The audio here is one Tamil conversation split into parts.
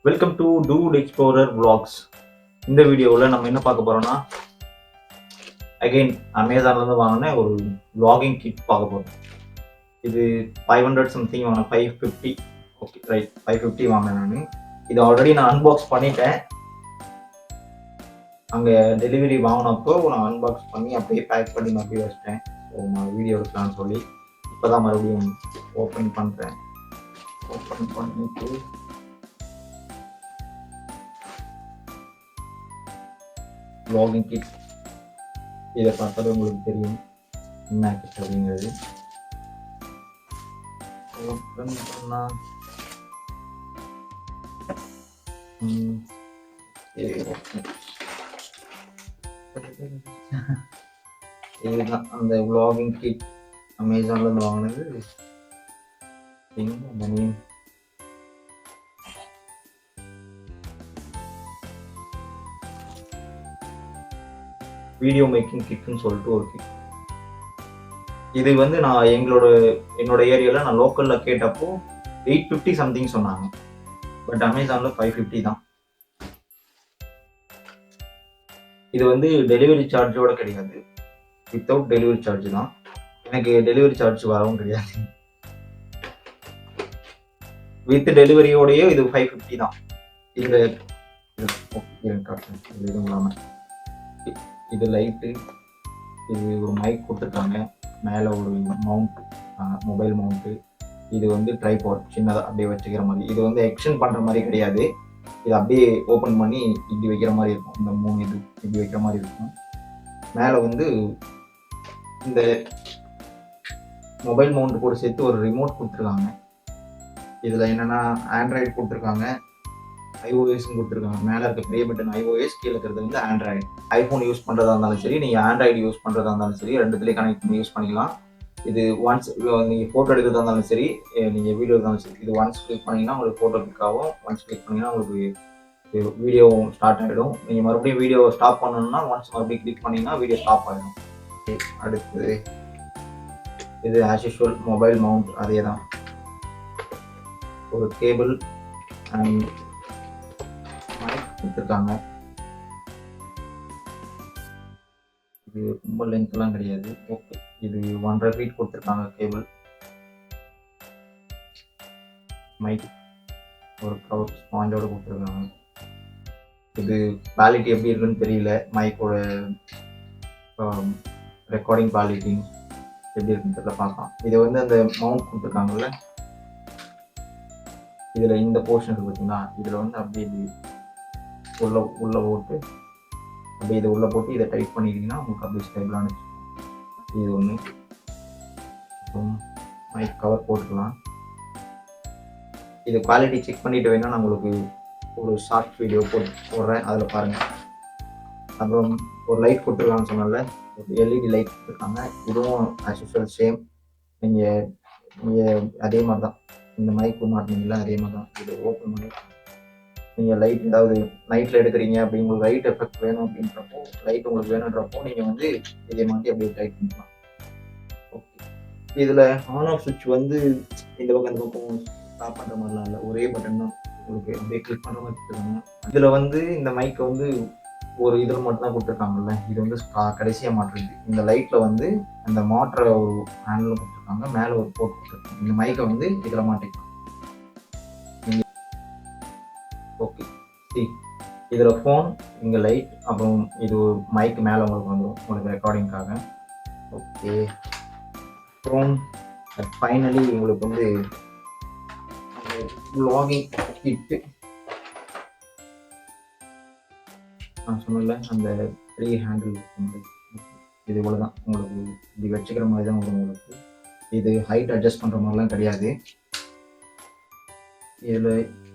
Welcome to dude explorer vlogs. இந்த வீடியோவில் நம்ம என்ன பார்க்க போறோம்னா அகைன் அமேசான்லேருந்து வாங்கின ஒரு vlogging கிட் பார்க்க போகிறோம். இது 500 சம்திங் வாங்கினேன், 550. ஓகே ரைட், 550 வாங்கினேன் நான். இது ஆல்ரெடி நான் அன்பாக்ஸ் பண்ணிட்டேன். அங்கே டெலிவரி வாங்கினப்போ நான் அன்பாக்ஸ் பண்ணி அப்படியே பேக் பண்ணி அப்படியே வச்சிட்டேன். ஸோ நான் வீடியோ எடுக்கலான்னு சொல்லி இப்போ தான் மறுபடியும் ஓப்பன் பண்ணுறேன். ஓப்பன் பண்ணிட்டு vlogging kit இதை பார்த்தாலே உங்களுக்கு தெரியும் என்ன கிட் அப்படிங்கிறது. ஓப்பன் பண்ணா இதுதான் அந்த vlogging kit அமேசான்ல இருந்து வாங்கினது. வீடியோ மேக்கிங் கிட்னு சொல்லிட்டு ஒரு கிட். இது வந்து நான் என்னோட ஏரியாவில் நான் லோக்கலில் கேட்டப்போ 850 சம்திங் சொன்னாங்க. பட் அமேசானில் 550 தான். இது வந்து டெலிவரி சார்ஜோட கிடையாது, வித்தவுட் டெலிவரி சார்ஜ் தான். எனக்கு டெலிவரி சார்ஜ் வரவும் கிடையாது. வித் டெலிவரியோடய இது 550 தான். இதில் இது இல்லாமல் இது லைட்டு, இது ஒரு மைக் கொடுத்துருக்காங்க, மேலே ஒரு மவுண்ட், மொபைல் மவுண்ட்டு. இது வந்து ட்ரைபாட் சின்னதாக அப்படியே வச்சுக்கிற மாதிரி. இது வந்து எக்ஸ்டெண்ட் பண்ணுற மாதிரி கிடையாது, இது அப்படியே ஓப்பன் பண்ணி இப்படி வைக்கிற மாதிரி இருக்கும். இந்த 3 இது இப்படி வைக்கிற மாதிரி இருக்கும். மேலே வந்து இந்த மொபைல் மவுண்ட் கூட சேர்த்து ஒரு ரிமோட் கொடுத்துருக்காங்க. இதில் என்னென்னா ஆண்ட்ராய்டு கொடுத்துருக்காங்க, ஐஓஎஸ்ன்னு கொடுத்துருக்காங்க. மேலே இருக்க பெரிய பட்டன் ஐஓஎஸ், கீழே இருக்கிறது வந்து ஆண்ட்ராய்டு. ஐஃபோன் யூஸ் பண்ணுறதா இருந்தாலும் சரி, நீங்கள் ஆண்ட்ராய்டு யூஸ் பண்ணுறதா இருந்தாலும் சரி, ரெண்டுத்துலேயும் கனெக்ட் பண்ணி யூஸ் பண்ணிக்கலாம். இது ஒன்ஸ் நீங்கள் ஃபோட்டோ எடுக்கிறதா இருந்தாலும் சரி, நீங்கள் வீடியோ இருந்தாலும் சரி, இது ஒன்ஸ் கிளிக் பண்ணிங்கன்னா உங்களுக்கு ஃபோட்டோ கிளிக் ஆகும். ஒன்ஸ் கிளிக் பண்ணிங்கன்னா உங்களுக்கு வீடியோ ஸ்டார்ட் ஆகிடும். நீங்கள் மறுபடியும் வீடியோ ஸ்டாப் பண்ணணும்னா ஒன்ஸ் மறுபடியும் கிளிக் பண்ணிங்கன்னா வீடியோ ஸ்டாப் ஆகிடும். அடுத்தது இது ஆஸ் யூஷுவல் மொபைல் மவுண்ட், அதே தான். ஒரு கேபிள் அண்ட் மைக் கொடுத்துருக்காங்க. இது ரொம்ப லென்த்லாம் கிடையாது. ஓகே, இது 1.5 feet கொடுத்துருக்காங்க கேபிள். மைக் ஒரு கவர் ஸ்பாஞ்சோட கொடுத்துருக்காங்க. இது குவாலிட்டி எப்படி இருக்குன்னு தெரியல, மைக்கோட ரெக்கார்டிங் குவாலிட்டி எப்படி இருக்குன்னு தெரியல, பார்க்கலாம். இது வந்து அந்த மவுண்ட் கொடுத்துருக்காங்கல்ல, இதில் இந்த போர்ஷன் இருக்குது பார்த்தீங்களா, இதில் வந்து அப்படியே உள்ளே போட்டு அப்படியே இதை உள்ளே போட்டு இதை டைட் பண்ணிட்டீங்கன்னா உங்களுக்கு அப்படியே ஸ்டேபிளான இது ஒன்று. அப்புறம் மைக் கவர் போட்டுக்கலாம். இது குவாலிட்டி செக் பண்ணிட்டு வேணால் நான் உங்களுக்கு ஒரு ஷார்ட் வீடியோ போடுறேன், அதில் பாருங்கள். அப்புறம் ஒரு லைட் கொடுத்துருக்காங்கன்னு சொன்னால, ஒரு எல்இடி லைட் கொடுத்துருக்காங்க. இதுவும் ஆஸ் யூஷுவல் சேம், நீங்கள் அதே மாதிரி தான் இந்த மைக்கு மாட்டினீங்களா, அதே மாதிரி தான். இது ஓப்பன் பண்ணி நீங்கள் லைட் ஏதாவது நைட்டில் எடுக்கிறீங்க அப்படி உங்களுக்கு லைட் எஃபெக்ட் வேணும் அப்படின்றப்போ, லைட் உங்களுக்கு வேணுன்றப்போ நீங்கள் வந்து இதை மாற்றி அப்படியே டைட் பண்ணிக்கலாம். ஓகே, இதில் ஆன் ஆஃப் சுவிட்ச் வந்து இந்த பக்கம் ஸ்டாப் பண்ணுற மாதிரிலாம் இல்லை, ஒரே பட்டன் தான் உங்களுக்கு அப்படியே கிளிக் பண்ணுற மாதிரி கொடுத்துருக்காங்க. இதில் வந்து இந்த மைக்கை வந்து ஒரு இதில் மட்டும் தான் கொடுத்துருக்காங்கல்ல, இது வந்து கடைசியாக மாற்றுறது. இந்த லைட்டில் வந்து அந்த மாற்ற ஒரு ஹேண்டில் கொடுத்துருக்காங்க, மேலே ஒரு போர்ட் கொடுத்துருக்காங்க. இந்த மைக்கை வந்து இதில் மாட்டிக்கலாம். ஓகே, இதில் ஃபோன், இங்கே லைட், அப்புறம் இது மைக் மேலே உங்களுக்கு வந்துடும் உங்களுக்கு ரெக்கார்டிங்காக. ஓகே, அப்புறம் ஃபைனலி உங்களுக்கு வந்து vlogging கிட்டு நான் சொன்னல, அந்த 3 ஹேண்டில் இது இவ்வளோ தான். உங்களுக்கு இப்படி வச்சுக்கிற மாதிரி தான் உங்களுக்கு. இது ஹைட் அட்ஜஸ்ட் பண்ணுற மாதிரிலாம் கிடையாது. இதில்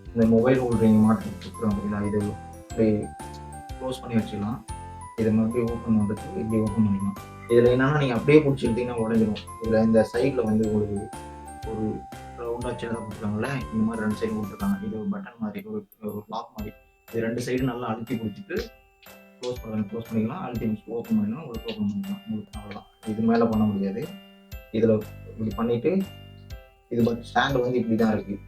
இந்த மொபைல் ஹோல்டர் நீங்கள் மாட்டி கொடுத்துருவோம் அப்படின்னா, இது இப்படி க்ளோஸ் பண்ணி வச்சுக்கலாம். இதை மறுபடியும் ஓப்பன் பண்ணுறதுக்கு இப்படி ஓப்பன் பண்ணிக்கலாம். இதில் என்னென்னா நீங்கள் அப்படியே பிடிச்சி எடுத்தீங்கன்னா உடஞ்சிடும். இதில் இந்த சைடில் வந்து உங்களுக்கு ஒரு ரவுண்டாக சின்னதாக கொடுத்துருக்காங்கல்ல, இந்த மாதிரி 2 சைடு கொடுத்துருக்காங்க. இது ஒரு பட்டன் மாதிரி, ஒரு லாக் மாதிரி. இது 2 சைடு நல்லா அழுத்தி பிடிச்சிட்டு க்ளோஸ் பண்ணிக்கலாம். அழுத்தி ஓப்பன் பண்ணிக்கலாம், உங்களுக்கு ஓப்பன் பண்ணிக்கலாம். உங்களுக்கு அவ்வளோதான். இது மேலே பண்ண முடியாது. இதில் இப்படி பண்ணிவிட்டு இது பட் ஸ்டாண்டு வந்து இப்படி தான் இருக்குது.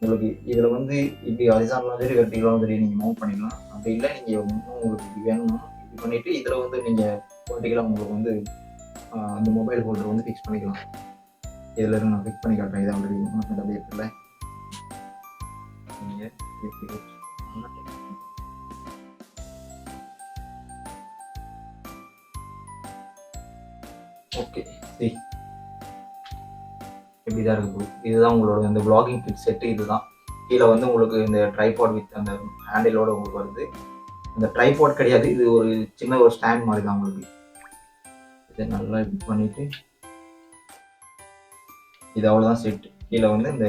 உங்களுக்கு இதில் வந்து இப்படி ஹரிசாண்டலும் சரி வெர்டிகலாகவும் சரி நீங்கள் மவுண்ட் பண்ணிக்கலாம். அப்படி இல்லை நீங்கள் இன்னும் உங்களுக்கு இப்படி வேணும்னா இப்படி பண்ணிவிட்டு இதில் வந்து நீங்கள் வெர்டிகலாக உங்களுக்கு வந்து அந்த மொபைல் ஹோல்டர் வந்து ஃபிக்ஸ் பண்ணிக்கலாம். இதில் இருந்து நான் ஃபிக்ஸ் பண்ணி காட்டுறேன். இது ஆல்ரெடி மாற்றினது அப்படியே இருக்குல்ல. நீங்கள் எப்படி ஓகே சரி இப்படி தான் இருக்குது. இதுதான் உங்களோட இந்த vlogging கிட் செட்டு. இதுதான் கீழே வந்து உங்களுக்கு இந்த ட்ரைபாட் வித் அந்த ஹேண்டிலோட உங்களுக்கு வருது. இந்த ட்ரைபாட் கிடையாது, இது ஒரு சின்ன ஒரு ஸ்டாண்ட் மாதிரி தான் உங்களுக்கு. இதை நல்லா இது பண்ணிட்டு இது அவ்வளோதான் செட். கீழே வந்து இந்த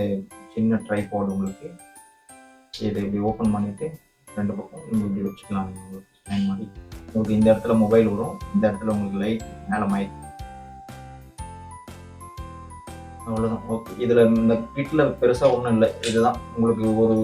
சின்ன ட்ரைபாட் உங்களுக்கு. இதை இப்படி ஓப்பன் பண்ணிவிட்டு 2 பக்கம் நீங்கள் இப்படி வச்சுக்கலாம். உங்களுக்கு ஸ்டாண்ட் மாதிரி உங்களுக்கு இந்த இடத்துல மொபைல் வரும், இந்த இடத்துல உங்களுக்கு லைட், மேலே மைக், அவ்வளோதான். ஓகே இதில் இந்த கிட்டில் பெருசாக ஒன்றும் இல்லை. இதுதான் உங்களுக்கு ஒரு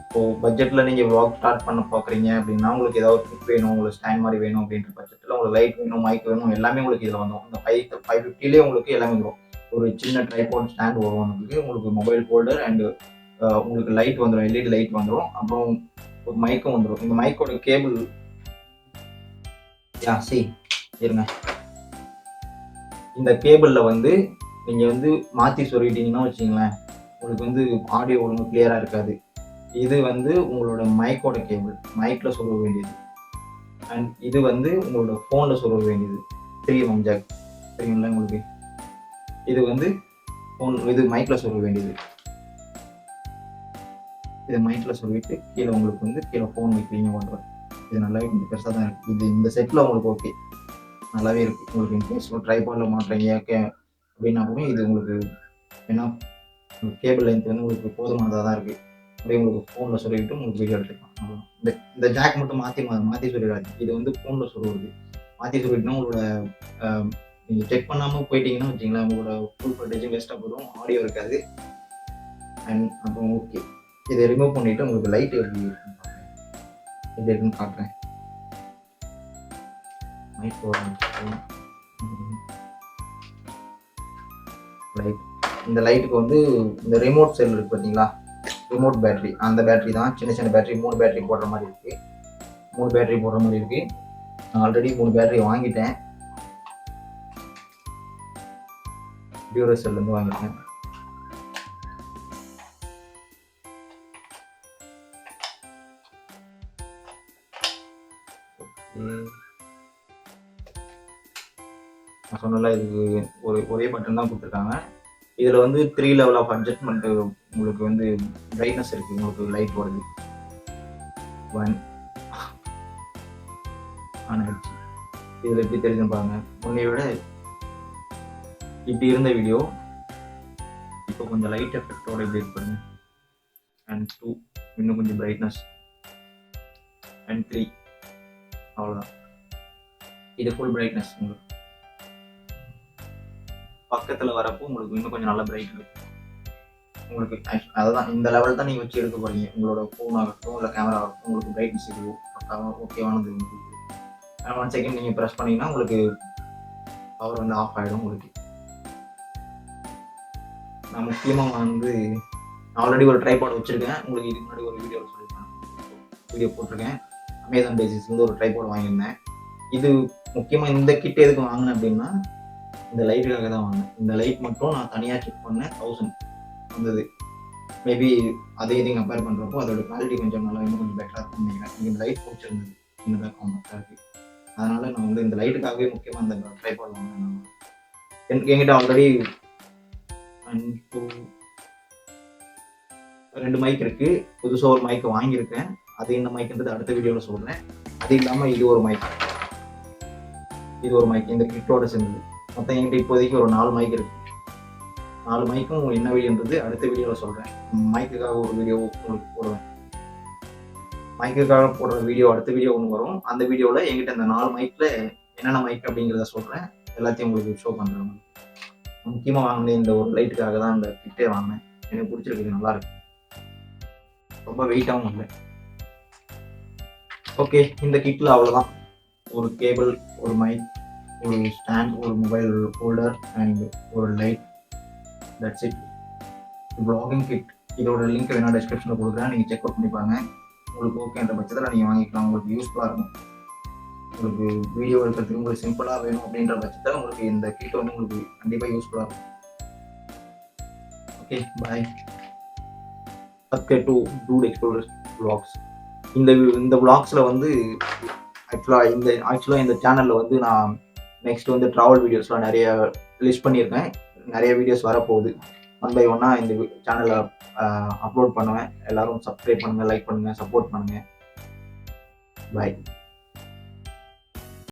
இப்போது பட்ஜெட்டில் நீங்கள் vlog ஸ்டார்ட் பண்ண பார்க்குறீங்க அப்படின்னா உங்களுக்கு ஏதாவது கிட் வேணும், உங்களுக்கு ஸ்டாண்ட் மாதிரி வேணும் அப்படின்ற பட்சத்தில் உங்களுக்கு லைட் வேணும், மைக் வேணும், எல்லாமே உங்களுக்கு இதில் வந்துடும். இந்த 550 உங்களுக்கு எல்லாமே வரும். ஒரு சின்ன ட்ரைபாட் ஸ்டாண்ட் வரும் உங்களுக்கு மொபைல் ஹோல்டர் அண்டு உங்களுக்கு லைட் வந்துடும், எல்இடி லைட் வந்துடும், அப்புறம் ஒரு மைக்கும் வந்துடும். இந்த மைக்கோட கேபிள் இருங்க, இந்த கேபிளில் வந்து நீங்கள் வந்து மாற்றி சொல்லிட்டீங்கன்னா வச்சிங்களேன் உங்களுக்கு வந்து ஆடியோ ஒழுங்கு கிளியராக இருக்காது. இது வந்து உங்களோட மைக்கோட கேபிள், மைக்கில் சொல்ல வேண்டியது. அண்ட் இது வந்து உங்களோட ஃபோனில் சொல்ல வேண்டியது 3mm ஜாக் சரிங்களா உங்களுக்கு. இது வந்து ஃபோன், இது மைக்கில் சொல்ல வேண்டியது. இதை மைக்கில் சொல்லிவிட்டு கீழே உங்களுக்கு வந்து கீழே ஃபோன் வைக்கிறீங்க பண்ணுறது. இது நல்லாவே கொஞ்சம் பெருசாக தான் இருக்குது. இது இந்த செட்டில் உங்களுக்கு ஓகே நல்லாவே இருக்குது. உங்களுக்கு இன்கேஸ் ட்ரைபாடில் மாட்டுறீங்க அப்படின்னா கூட இது உங்களுக்கு ஏன்னா கேபிள் லென்த் வந்து உங்களுக்கு போதுமானதாக தான் இருக்குது. அப்படியே உங்களுக்கு ஃபோனில் சொல்லிவிட்டு உங்களுக்கு வீடியோ எடுத்துக்கலாம். இந்த ஜாக் மட்டும் மாற்றி சொல்லிடாது. இது வந்து ஃபோனில் சொல்லுவது. மாற்றி சொல்லிட்டுனா உங்களோட நீங்கள் செக் பண்ணாமல் போயிட்டீங்கன்னா வச்சிங்களேன் உங்களோட ஃபுல் ஃபுட்டேஜும் வேஸ்ட்டாக போதும், ஆடியோ இருக்காது. அண்ட் அப்புறம் ஓகே இதை ரிமூவ் பண்ணிவிட்டு உங்களுக்கு லைட் எப்படி இருக்குன்னு காட்டுறேன். லைட், இந்த லைட்டுக்கு வந்து இந்த ரிமோட் செல் இருக்குது பார்த்தீங்களா, ரிமோட் பேட்டரி, அந்த பேட்டரி தான். சின்ன சின்ன பேட்டரி 3 பேட்டரி போடுற மாதிரி இருக்குது. 3 பேட்டரி போடுற மாதிரி இருக்குது. நான் ஆல்ரெடி 3 பேட்டரி வாங்கிட்டேன், டியூரசெல்லேருந்து வாங்கிட்டேன். நான் சொன்னல இதுக்கு ஒரே பட்டன் தான் கொடுத்துருக்காங்க. இதில் வந்து 3 லெவல் ஆஃப் அட்ஜஸ்ட்மெண்ட்டு உங்களுக்கு வந்து பிரைட்னஸ் இருக்குது. உங்களுக்கு லைட் வருது 1 ஆன் ஆகிடுச்சு. இதில் எப்படி தெரியுதுன்னு பாருங்கள். முன்னைய விட இப்படி இருந்த வீடியோ இப்போ கொஞ்சம் லைட் எஃபெக்டோட இப்படி பாருங்க. அண்ட் 2 இன்னும் கொஞ்சம் பிரைட்னஸ் அண்ட் 3 அவ்வளோதான். இது ஃபுல் பிரைட்னஸ். உங்களுக்கு பக்கத்தில் வரப்போ உங்களுக்கு இன்னும் கொஞ்சம் நல்லா பிரைட் இருக்கும். உங்களுக்கு அதுதான் இந்த லெவல் தான் நீங்கள் வச்சு எடுக்க போகிறீங்க. உங்களோட ஃபோன் ஆகட்டும் இல்லை கேமரா ஆகட்டும் உங்களுக்கு பிரைட்னஸ் இது பக்காவாக ஓகேவானது உங்களுக்கு. 1 செகண்ட் நீங்கள் ப்ரெஸ் பண்ணிங்கன்னா உங்களுக்கு பவர் வந்து ஆஃப் ஆகிடும். உங்களுக்கு நான் முக்கியமாக வந்து ஆல்ரெடி ஒரு ட்ரைபாட் வச்சுருக்கேன். உங்களுக்கு இதுக்கு முன்னாடி ஒரு வீடியோ போட்டிருக்கேன். அமேசான் பேசிஸ்லேருந்து ஒரு ட்ரைபாட் வாங்கியிருந்தேன். இது முக்கியமாக இந்த கிட் எதுக்கு வாங்கினேன் அப்படின்னா இந்த லைட்டுக்காக தான் வாங்கினேன். இந்த லைட் மட்டும் நான் தனியாக செக் பண்ணேன், 1000 வந்தது. மேபி அதே இதையும் கம்பேர் பண்ணுறப்போ அதோட குவாலிட்டி கொஞ்சம் நல்லா இன்னும் கொஞ்சம் பெட்டராக இருக்கும்னு நினைக்கிறேன். எனக்கு இந்த லைட் பிடிச்சிருந்தது, சின்னதாக காம்பேக்டாக இருக்குது. அதனால் நான் வந்து இந்த லைட்டுக்காகவே முக்கியமாக இந்த ட்ரைபாட் வாங்கினேன். என்கிட்ட ஆல்ரெடி 2 மைக் இருக்குது. புதுசாக ஒரு மைக் வாங்கியிருக்கேன். அது இந்த மைக்ன்றது அடுத்த வீடியோவில் சொல்கிறேன். அது இல்லாமல் இது ஒரு மைக் இந்த கிட்டோட சேர்ந்தது. மொத்தம் என்கிட்ட இப்போதைக்கு ஒரு 4 மைக் இருக்குது. 4 மைக்கும் என்ன வீடியோன்றது அடுத்த வீடியோவில் சொல்கிறேன். மைக்குக்காக ஒரு வீடியோ உங்களுக்கு போடுவேன். மைக்குக்காக போடுற வீடியோ அடுத்த வீடியோ ஒன்று வரும். அந்த வீடியோவில் என்கிட்ட இந்த 4 மைக்கில் என்னென்ன மைக் அப்படிங்கிறத சொல்கிறேன். எல்லாத்தையும் உங்களுக்கு ஷோ பண்ணுறேன். முக்கியமாக வாங்கினேன் இந்த ஒரு லைட்டுக்காக தான் இந்த கிட்டே வாங்கினேன். எனக்கு பிடிச்சிருக்கு, நல்லாயிருக்கு, ரொம்ப வெயிட்டாகவும் இல்லை. ஓகே இந்த கிட்டில் அவ்வளோதான். ஒரு கேபிள், ஒரு மைக், ஒரு ஸ்டாண்ட், ஒரு மொபைல் ஹோல்டர் அண்ட் ஒரு light. That's it. vlogging kit. இதோட லிங்க் வேணால் டிஸ்கிரிப்ஷனில் கொடுக்குறேன், நீங்கள் செக் அவுட் பண்ணிப்பாங்க. உங்களுக்கு ஓகேன்ற பட்சத்தில் நீங்கள் வாங்கிக்கலாம். உங்களுக்கு யூஸ்ஃபுல்லாக இருக்கும். உங்களுக்கு வீடியோ எடுக்கிறதுக்கு உங்களுக்கு சிம்பிளாக வேணும் அப்படின்ற பட்சத்தில் உங்களுக்கு இந்த கிட் வந்து உங்களுக்கு கண்டிப்பாக யூஸ்ஃபுல்லாக இருக்கும். Okay, bye. Subscribe to dude explorers vlogs. இந்த vlogsல வந்து ஆக்சுவலாக இந்த சேனலில் வந்து நான் நெக்ஸ்ட் வந்து ட்ராவல் வீடியோஸ்லாம் நிறைய லிஸ்ட் பண்ணியிருக்கேன். நிறைய வீடியோஸ் வரப்போகுது. 1 by 1 இந்த சேனலில் அப்லோட் பண்ணுவேன். எல்லாரும் சப்ஸ்கிரைப் பண்ணுங்கள், லைக் பண்ணுங்கள், சப்போர்ட் பண்ணுங்கள். பாய்.